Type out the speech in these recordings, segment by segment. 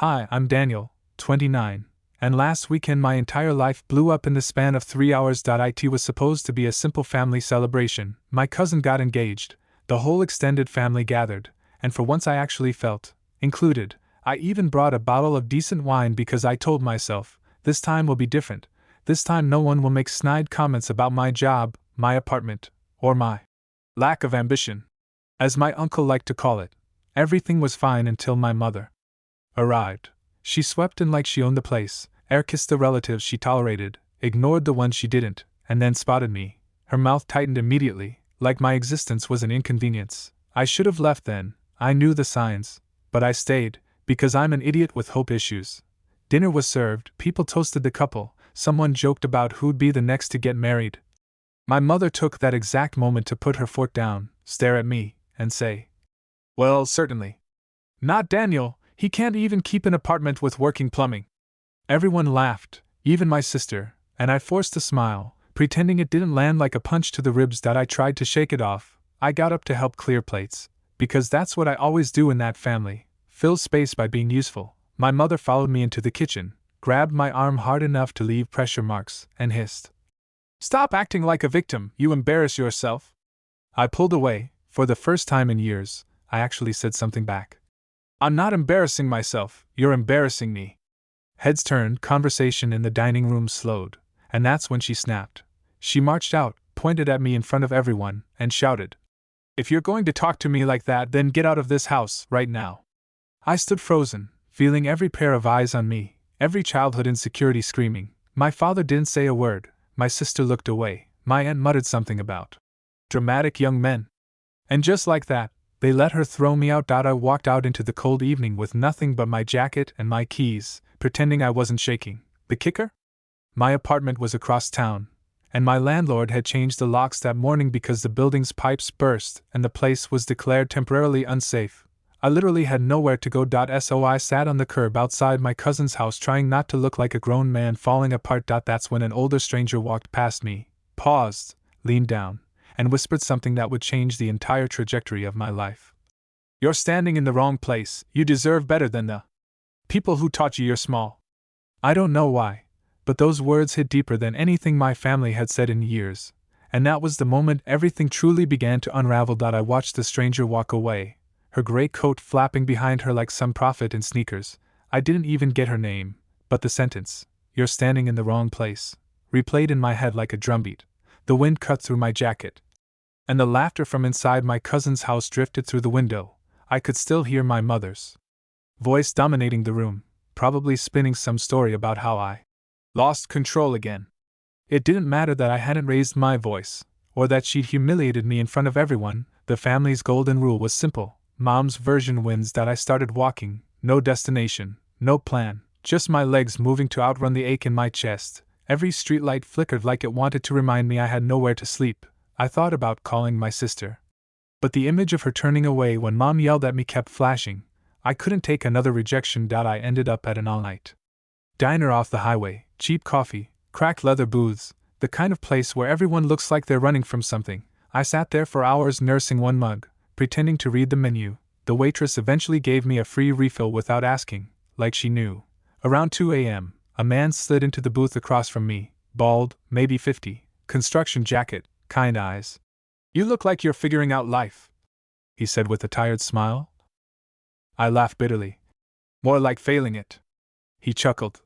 Hi, I'm Daniel, 29, and last weekend my entire life blew up in the span of 3 hours. It was supposed to be a simple family celebration. My cousin got engaged, the whole extended family gathered, and for once I actually felt included. I even brought a bottle of decent wine because I told myself, this time will be different. This time no one will make snide comments about my job, my apartment, or my lack of ambition. As my uncle liked to call it, everything was fine until my mother arrived. She swept in like she owned the place, air-kissed the relatives she tolerated, ignored the ones she didn't, and then spotted me. Her mouth tightened immediately, like my existence was an inconvenience. I should have left then, I knew the signs, but I stayed, because I'm an idiot with hope issues. Dinner was served, people toasted the couple, someone joked about who'd be the next to get married. My mother took that exact moment to put her fork down, stare at me, and say, "Well, certainly. Not Daniel, he can't even keep an apartment with working plumbing." Everyone laughed, even my sister, and I forced a smile, pretending it didn't land like a punch to the ribs. I tried to shake it off. I got up to help clear plates, because that's what I always do in that family, fill space by being useful. My mother followed me into the kitchen, grabbed my arm hard enough to leave pressure marks, and hissed, "Stop acting like a victim, you embarrass yourself." I pulled away. For the first time in years, I actually said something back. "I'm not embarrassing myself, you're embarrassing me." Heads turned, conversation in the dining room slowed, and that's when she snapped. She marched out, pointed at me in front of everyone, and shouted, "If you're going to talk to me like that, then get out of this house, right now." I stood frozen, feeling every pair of eyes on me, every childhood insecurity screaming. My father didn't say a word, my sister looked away, my aunt muttered something about dramatic young men. And just like that, they let her throw me out. I walked out into the cold evening with nothing but my jacket and my keys, pretending I wasn't shaking. The kicker? My apartment was across town, and my landlord had changed the locks that morning because the building's pipes burst and the place was declared temporarily unsafe. I literally had nowhere to go. So I sat on the curb outside my cousin's house trying not to look like a grown man falling apart. That's when an older stranger walked past me, paused, leaned down, and whispered something that would change the entire trajectory of my life. "You're standing in the wrong place, you deserve better than the people who taught you you're small." I don't know why, but those words hit deeper than anything my family had said in years, and that was the moment everything truly began to unravel. I watched the stranger walk away, her gray coat flapping behind her like some prophet in sneakers. I didn't even get her name, but the sentence, "You're standing in the wrong place," replayed in my head like a drumbeat. The wind cut through my jacket, and the laughter from inside my cousin's house drifted through the window. I could still hear my mother's voice dominating the room, probably spinning some story about how I lost control again. It didn't matter that I hadn't raised my voice, or that she'd humiliated me in front of everyone. The family's golden rule was simple. Mom's version wins. I started walking, no destination, no plan, just my legs moving to outrun the ache in my chest. Every streetlight flickered like it wanted to remind me I had nowhere to sleep. I thought about calling my sister, but the image of her turning away when Mom yelled at me kept flashing. I couldn't take another rejection. I ended up at an all-night diner off the highway, cheap coffee, cracked leather booths, the kind of place where everyone looks like they're running from something. I sat there for hours nursing one mug, pretending to read the menu. The waitress eventually gave me a free refill without asking, like she knew. Around 2 a.m., a man slid into the booth across from me, bald, maybe 50, construction jacket, kind eyes. "You look like you're figuring out life," he said with a tired smile. I laughed bitterly. "More like failing it." He chuckled.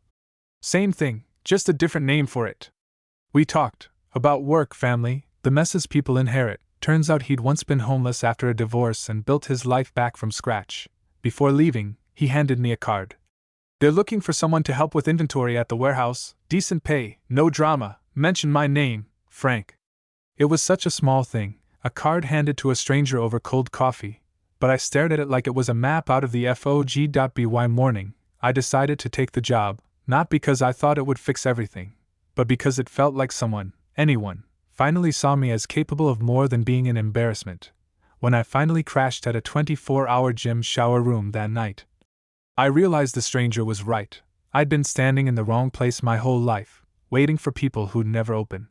"Same thing, just a different name for it." We talked about work, family, the messes people inherit. Turns out he'd once been homeless after a divorce and built his life back from scratch. Before leaving, he handed me a card. "They're looking for someone to help with inventory at the warehouse, decent pay, no drama, mention my name, Frank." It was such a small thing, a card handed to a stranger over cold coffee, but I stared at it like it was a map out of the Fog.by morning. I decided to take the job, not because I thought it would fix everything, but because it felt like someone, anyone, finally saw me as capable of more than being an embarrassment. When I finally crashed at a 24-hour gym shower room that night, I realized the stranger was right. I'd been standing in the wrong place my whole life, waiting for people who'd never open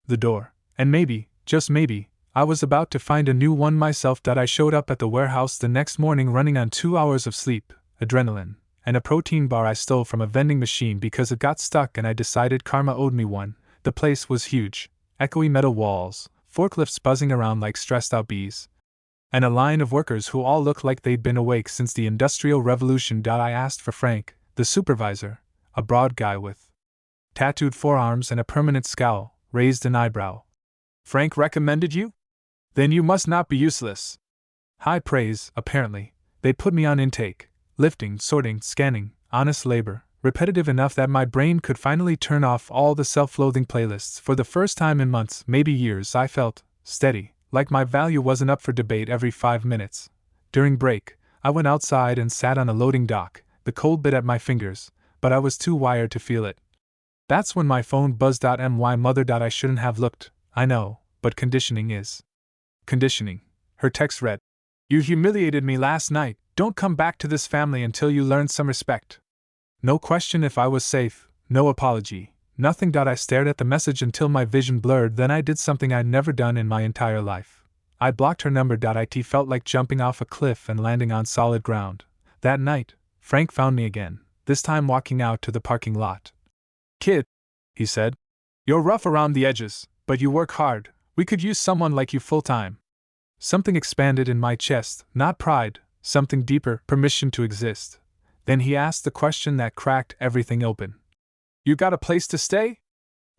the door. And maybe, just maybe, I was about to find a new one myself. I showed up at the warehouse the next morning running on 2 hours of sleep, adrenaline, and a protein bar I stole from a vending machine because it got stuck and I decided karma owed me one. The place was huge, echoey metal walls, forklifts buzzing around like stressed out bees, and a line of workers who all looked like they'd been awake since the Industrial Revolution. I asked for Frank, the supervisor, a broad guy with tattooed forearms and a permanent scowl, raised an eyebrow. Frank recommended you? Then you must not be useless. High praise, apparently. They'd put me on intake, lifting, sorting, scanning, honest labor, repetitive enough that my brain could finally turn off all the self-loathing playlists. For the first time in months, maybe years, I felt steady, like my value wasn't up for debate every 5 minutes. During break, I went outside and sat on a loading dock, the cold bit at my fingers, but I was too wired to feel it. That's when my phone buzzed. My mother. I shouldn't have looked, I know, but conditioning is conditioning. Her text read, "You humiliated me last night. Don't come back to this family until you learn some respect." No question if I was safe, no apology, nothing. I stared at the message until my vision blurred, then I did something I'd never done in my entire life. I blocked her number. It felt like jumping off a cliff and landing on solid ground. That night, Frank found me again, this time walking out to the parking lot. "Kid," he said, "you're rough around the edges, but you work hard. We could use someone like you full-time." Something expanded in my chest, not pride, something deeper, permission to exist. Then he asked the question that cracked everything open. "You got a place to stay?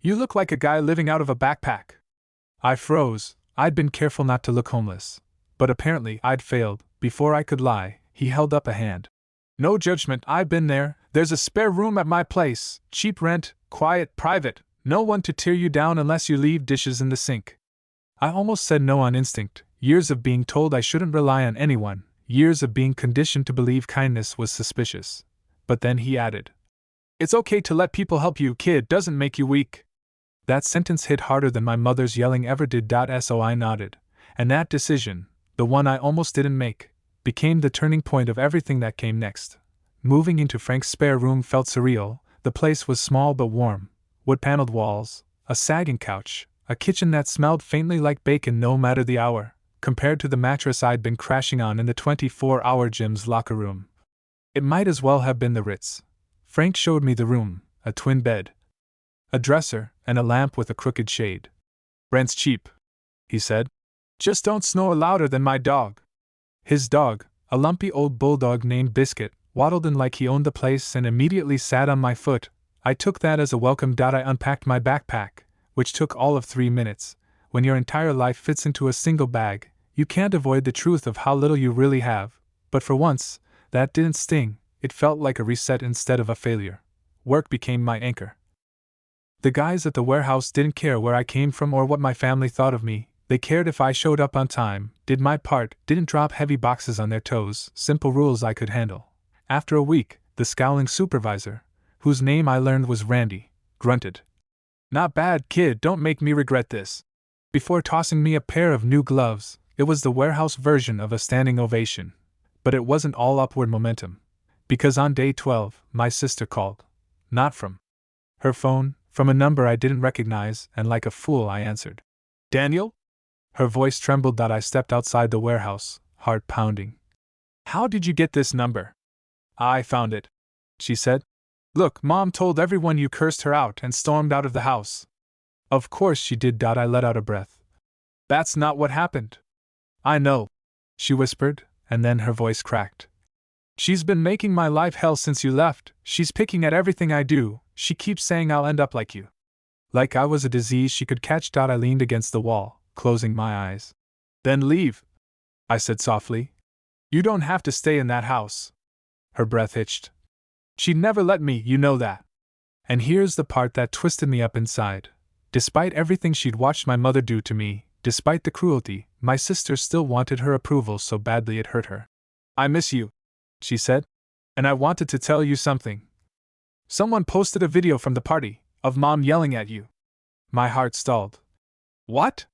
You look like a guy living out of a backpack." I froze. I'd been careful not to look homeless, but apparently I'd failed. Before I could lie, he held up a hand. "No judgment, I've been there. There's a spare room at my place, cheap rent, quiet, private, no one to tear you down unless you leave dishes in the sink." I almost said no on instinct. Years of being told I shouldn't rely on anyone, years of being conditioned to believe kindness was suspicious. But then he added, "It's okay to let people help you, kid, doesn't make you weak." That sentence hit harder than my mother's yelling ever did. So I nodded, and that decision, the one I almost didn't make, became the turning point of everything that came next. Moving into Frank's spare room felt surreal. The place was small but warm, wood-paneled walls, a sagging couch, a kitchen that smelled faintly like bacon no matter the hour, compared to the mattress I'd been crashing on in the 24-hour gym's locker room. It might as well have been the Ritz. Frank showed me the room, a twin bed, a dresser, and a lamp with a crooked shade. "Rent's cheap," he said. "Just don't snore louder than my dog." His dog, a lumpy old bulldog named Biscuit, waddled in like he owned the place and immediately sat on my foot. I took that as a welcome. I unpacked my backpack, which took all of 3 minutes. When your entire life fits into a single bag, you can't avoid the truth of how little you really have. But for once, that didn't sting. It felt like a reset instead of a failure. Work became my anchor. The guys at the warehouse didn't care where I came from or what my family thought of me. They cared if I showed up on time, did my part, didn't drop heavy boxes on their toes, simple rules I could handle. After a week, the scowling supervisor, whose name I learned was Randy, grunted, "Not bad, kid, don't make me regret this," before tossing me a pair of new gloves. It was the warehouse version of a standing ovation. But it wasn't all upward momentum. Because on day 12, my sister called. Not from her phone, from a number I didn't recognize, and like a fool I answered. "Daniel?" Her voice trembled. I stepped outside the warehouse, heart pounding. "How did you get this number?" "I found it," she said. "Look, Mom told everyone you cursed her out and stormed out of the house." "Of course she did." I let out a breath. "That's not what happened." "I know," she whispered, and then her voice cracked. "She's been making my life hell since you left. She's picking at everything I do. She keeps saying I'll end up like you. Like I was a disease she could catch. I leaned against the wall, closing my eyes. "Then leave," I said softly. "You don't have to stay in that house." Her breath hitched. "She'd never let me, you know that." And here's the part that twisted me up inside. Despite everything she'd watched my mother do to me, despite the cruelty, my sister still wanted her approval so badly it hurt her. "I miss you," she said. "And I wanted to tell you something. Someone posted a video from the party, of Mom yelling at you." My heart stalled. "What?"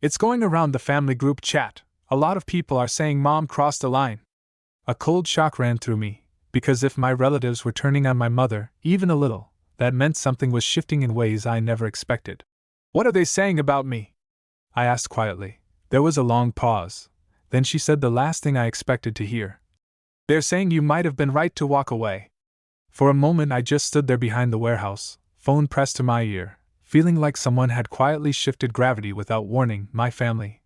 "It's going around the family group chat. A lot of people are saying Mom crossed a line." A cold shock ran through me, because if my relatives were turning on my mother, even a little, that meant something was shifting in ways I never expected. "What are they saying about me?" I asked quietly. There was a long pause. Then she said the last thing I expected to hear. They're saying you might have been right to walk away. For a moment I just stood there behind the warehouse, phone pressed to my ear, feeling like someone had quietly shifted gravity without warning. My family,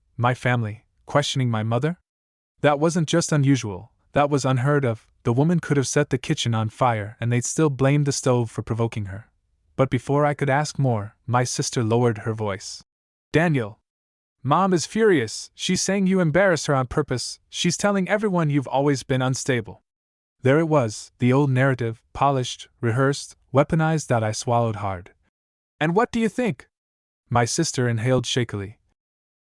questioning my mother? That wasn't just unusual, that was unheard of. The woman could have set the kitchen on fire and they'd still blame the stove for provoking her. But before I could ask more, my sister lowered her voice. Daniel! Mom is furious, she's saying you embarrass her on purpose, she's telling everyone you've always been unstable. There it was, the old narrative, polished, rehearsed, weaponized. That I swallowed hard. And what do you think? My sister inhaled shakily.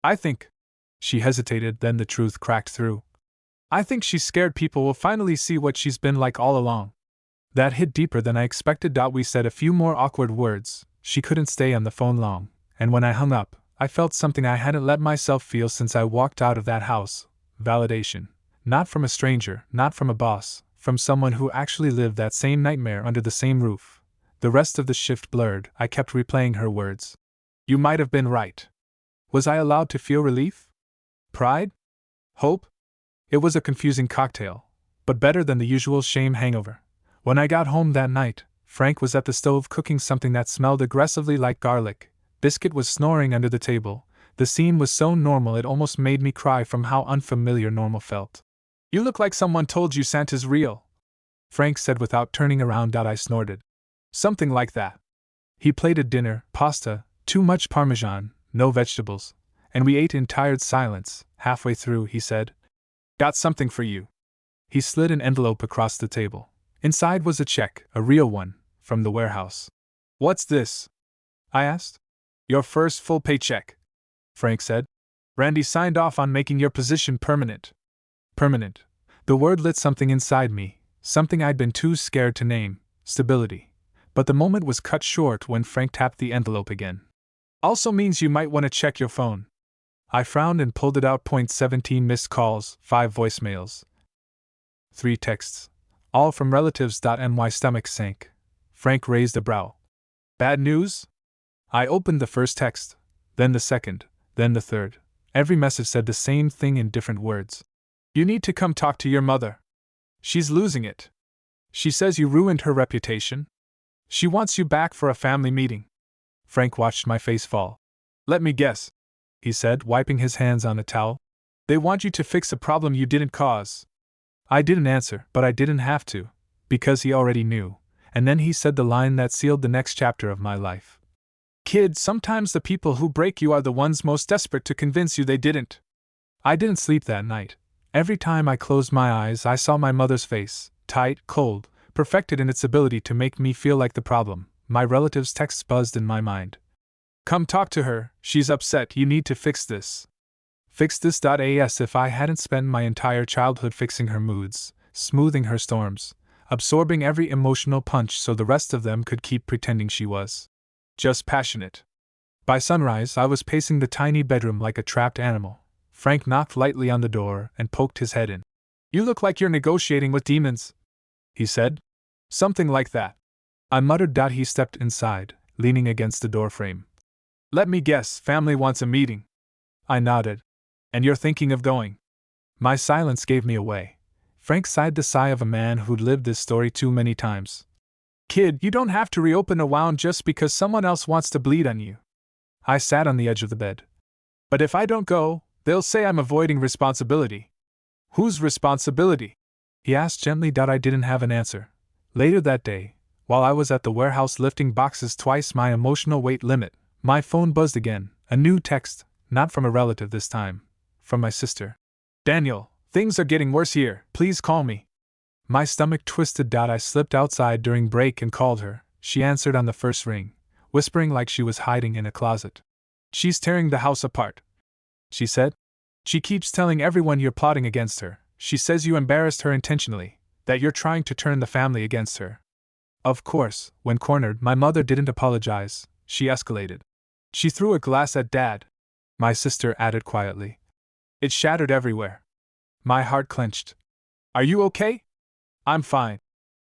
I think. She hesitated, then the truth cracked through. I think she's scared people will finally see what she's been like all along. That hit deeper than I expected. We said a few more awkward words. She couldn't stay on the phone long, and when I hung up, I felt something I hadn't let myself feel since I walked out of that house. Validation. Not from a stranger, not from a boss, from someone who actually lived that same nightmare under the same roof. The rest of the shift blurred. I kept replaying her words. You might have been right. Was I allowed to feel relief? Pride? Hope? It was a confusing cocktail, but better than the usual shame hangover. When I got home that night, Frank was at the stove cooking something that smelled aggressively like garlic. Biscuit was snoring under the table. The scene was so normal it almost made me cry from how unfamiliar normal felt. You look like someone told you Santa's real, Frank said without turning around. I snorted. Something like that. He plated dinner, pasta, too much parmesan, no vegetables, and we ate in tired silence. Halfway through, he said, Got something for you. He slid an envelope across the table. Inside was a check, a real one, from the warehouse. What's this? I asked. Your first full paycheck, Frank said. Randy signed off on making your position permanent. Permanent. The word lit something inside me, something I'd been too scared to name, stability. But the moment was cut short when Frank tapped the envelope again. Also means you might want to check your phone. I frowned and pulled it out. 17 missed calls, 5 voicemails, 3 texts, all from relatives. My stomach sank. Frank raised a brow. Bad news? I opened the first text, then the second, then the third. Every message said the same thing in different words. You need to come talk to your mother. She's losing it. She says you ruined her reputation. She wants you back for a family meeting. Frank watched my face fall. Let me guess, he said, wiping his hands on a towel. They want you to fix a problem you didn't cause. I didn't answer, but I didn't have to, because he already knew, and then he said the line that sealed the next chapter of my life. Kid, sometimes the people who break you are the ones most desperate to convince you they didn't. I didn't sleep that night. Every time I closed my eyes, I saw my mother's face, tight, cold, perfected in its ability to make me feel like the problem. My relative's texts buzzed in my mind. Come talk to her, she's upset, you need to fix this. Fix this. As if I hadn't spent my entire childhood fixing her moods, smoothing her storms, absorbing every emotional punch so the rest of them could keep pretending she was just passionate. By sunrise, I was pacing the tiny bedroom like a trapped animal. Frank knocked lightly on the door and poked his head in. You look like you're negotiating with demons, he said. Something like that, I muttered. He stepped inside, leaning against the doorframe. Let me guess, family wants a meeting. I nodded. And you're thinking of going? My silence gave me away. Frank sighed the sigh of a man who'd lived this story too many times. Kid, you don't have to reopen a wound just because someone else wants to bleed on you. I sat on the edge of the bed. But if I don't go, they'll say I'm avoiding responsibility. Whose responsibility? He asked gently. I didn't have an answer. Later that day, while I was at the warehouse lifting boxes twice my emotional weight limit, my phone buzzed again. A new text, not from a relative this time, from my sister. Daniel, things are getting worse here, please call me. My stomach twisted. I slipped outside during break and called her. She answered on the first ring, whispering like she was hiding in a closet. She's tearing the house apart, she said. She keeps telling everyone you're plotting against her. She says you embarrassed her intentionally, that you're trying to turn the family against her. Of course, when cornered, my mother didn't apologize. She escalated. She threw a glass at Dad, my sister added quietly. It shattered everywhere. My heart clenched. Are you okay? I'm fine,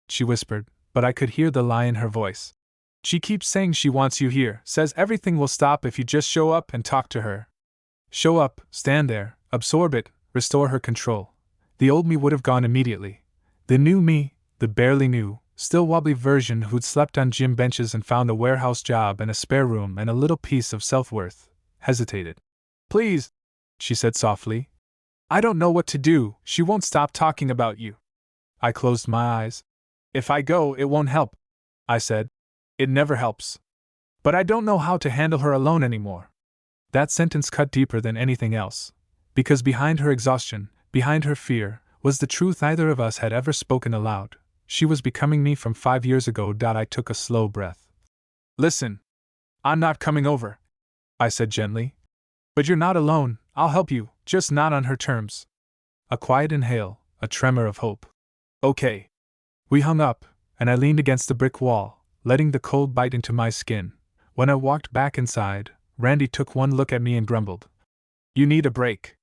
she whispered, but I could hear the lie in her voice. She keeps saying she wants you here, says everything will stop if you just show up and talk to her. Show up, stand there, absorb it, restore her control. The old me would have gone immediately. The new me, the barely new, still wobbly version who'd slept on gym benches and found a warehouse job and a spare room and a little piece of self-worth, hesitated. "Please," she said softly. "I don't know what to do, she won't stop talking about you." I closed my eyes. "If I go, it won't help," I said. "It never helps. But I don't know how to handle her alone anymore." That sentence cut deeper than anything else, because behind her exhaustion, behind her fear, was the truth neither of us had ever spoken aloud. She was becoming me from 5 years ago. I took a slow breath. "Listen. I'm not coming over," I said gently. "But you're not alone, I'll help you, just not on her terms." A quiet inhale, a tremor of hope. "Okay." We hung up, and I leaned against the brick wall, letting the cold bite into my skin. When I walked back inside, Randy took one look at me and grumbled, "You need a break."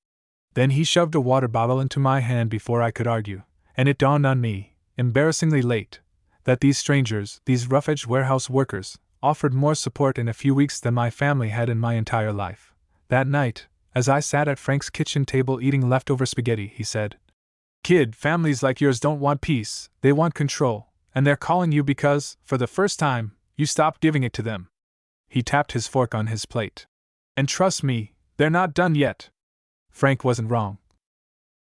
Then he shoved a water bottle into my hand before I could argue, and it dawned on me, embarrassingly late, that these strangers, these rough-edged warehouse workers, offered more support in a few weeks than my family had in my entire life. That night, as I sat at Frank's kitchen table eating leftover spaghetti, he said, "Kid, families like yours don't want peace, they want control, and they're calling you because, for the first time, you stopped giving it to them." He tapped his fork on his plate. "And trust me, they're not done yet." Frank wasn't wrong.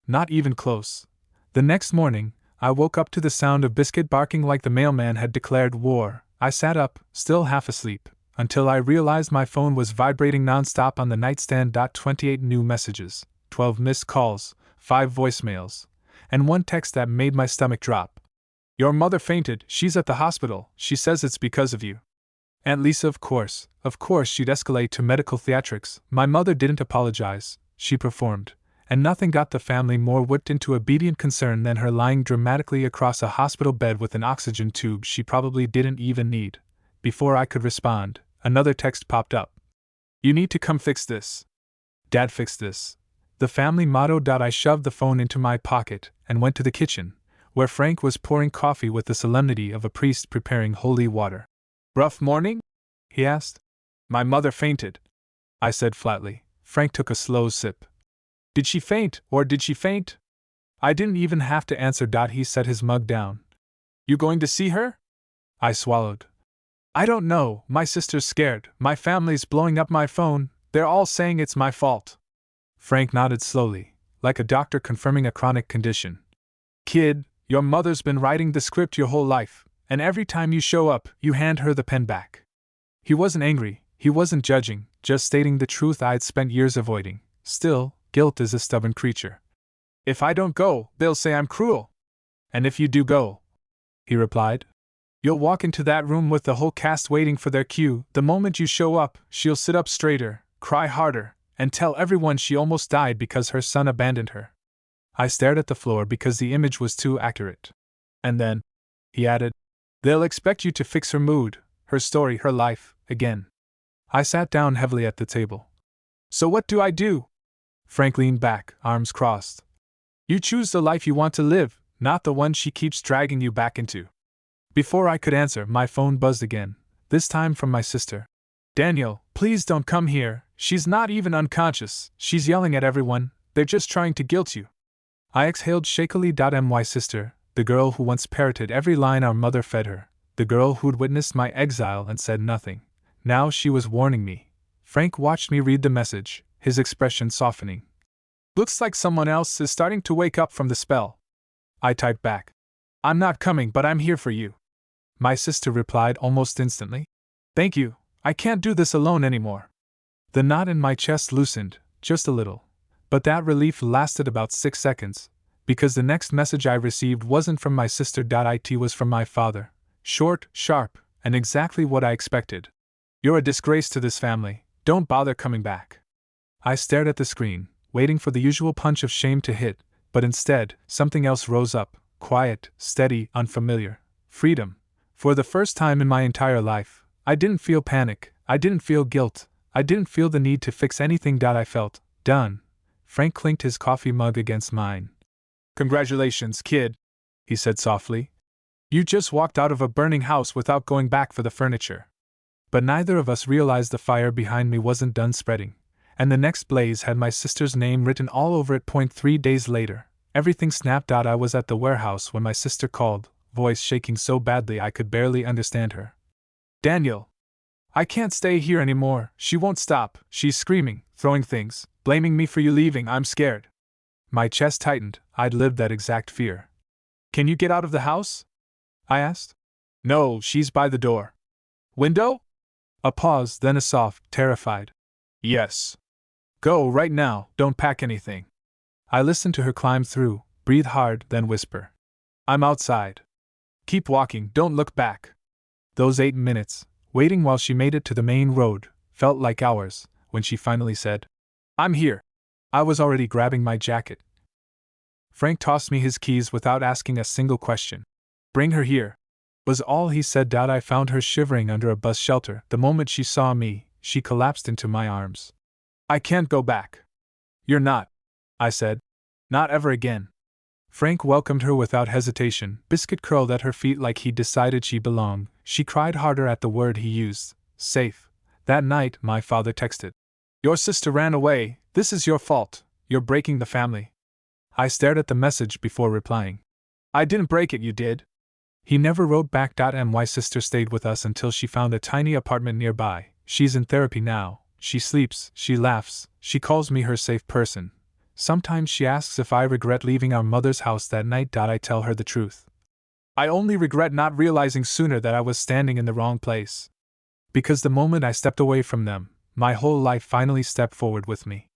Not even close. The next morning, I woke up to the sound of Biscuit barking like the mailman had declared war. I sat up, still half asleep, until I realized my phone was vibrating nonstop on the nightstand. 28 new messages, 12 missed calls, 5 voicemails, and one text that made my stomach drop. "Your mother fainted, she's at the hospital, she says it's because of you." Aunt Lisa, of course she'd escalate to medical theatrics. My mother didn't apologize, she performed, and nothing got the family more whipped into obedient concern than her lying dramatically across a hospital bed with an oxygen tube she probably didn't even need. Before I could respond, another text popped up. "You need to come fix this." Dad fixed this. The family motto. I shoved the phone into my pocket and went to the kitchen, where Frank was pouring coffee with the solemnity of a priest preparing holy water. "Rough morning?" he asked. "My mother fainted," I said flatly. Frank took a slow sip. "Did she faint, or did she faint?" I didn't even have to answer. He set his mug down. "You going to see her?" I swallowed. "I don't know, my sister's scared, my family's blowing up my phone, they're all saying it's my fault." Frank nodded slowly, like a doctor confirming a chronic condition. "Kid, your mother's been writing the script your whole life, and every time you show up, you hand her the pen back." He wasn't angry, he wasn't judging, just stating the truth I'd spent years avoiding. Still, guilt is a stubborn creature. "If I don't go, they'll say I'm cruel." "And if you do go," he replied, "you'll walk into that room with the whole cast waiting for their cue. The moment you show up, she'll sit up straighter, cry harder, and tell everyone she almost died because her son abandoned her." I stared at the floor because the image was too accurate. "And then," he added, "they'll expect you to fix her mood, her story, her life, again." I sat down heavily at the table. "So what do I do?" Frank leaned back, arms crossed. "You choose the life you want to live, not the one she keeps dragging you back into." Before I could answer, my phone buzzed again, this time from my sister. "Daniel, please don't come here, she's not even unconscious, she's yelling at everyone, they're just trying to guilt you." I exhaled shakily. My sister, the girl who once parroted every line our mother fed her, the girl who'd witnessed my exile and said nothing. Now she was warning me. Frank watched me read the message, his expression softening. "Looks like someone else is starting to wake up from the spell." I typed back, "I'm not coming, but I'm here for you." My sister replied almost instantly, "Thank you, I can't do this alone anymore." The knot in my chest loosened, just a little. But that relief lasted about 6 seconds, because the next message I received wasn't from my sister. It was from my father. Short, sharp, and exactly what I expected. "You're a disgrace to this family, don't bother coming back." I stared at the screen, waiting for the usual punch of shame to hit, but instead, something else rose up, quiet, steady, unfamiliar. Freedom. For the first time in my entire life, I didn't feel panic, I didn't feel guilt, I didn't feel the need to fix anything. I felt done. Frank clinked his coffee mug against mine. "Congratulations, kid," he said softly. "You just walked out of a burning house without going back for the furniture." But neither of us realized the fire behind me wasn't done spreading, and the next blaze had my sister's name written all over it. 3 days later, Everything snapped out. I was at the warehouse when my sister called, voice shaking so badly I could barely understand her. Daniel! I can't stay here anymore, she won't stop, she's screaming, throwing things, blaming me for you leaving, I'm scared. My chest tightened, I'd lived that exact fear. Can you get out of the house? I asked. No, she's by the door. Window? A pause, then a soft, terrified. Yes. Go right now, don't pack anything. I listened to her climb through, breathe hard, then whisper. I'm outside. Keep walking, don't look back. Those 8 minutes, waiting while she made it to the main road, felt like hours, when she finally said, I'm here. I was already grabbing my jacket. Frank tossed me his keys without asking a single question. Bring her here, was all he said. I found her shivering under a bus shelter. The moment she saw me, she collapsed into my arms. I can't go back. You're not, I said. Not ever again. Frank welcomed her without hesitation, biscuit curled at her feet like he'd decided she belonged. She cried harder at the word he used, safe. That night, my father texted. Your sister ran away, this is your fault, you're breaking the family. I stared at the message before replying. I didn't break it, you did. He never wrote back. My sister stayed with us until she found a tiny apartment nearby. She's in therapy now, she sleeps, she laughs, she calls me her safe person. Sometimes she asks if I regret leaving our mother's house that night. I tell her the truth. I only regret not realizing sooner that I was standing in the wrong place. Because the moment I stepped away from them, my whole life finally stepped forward with me.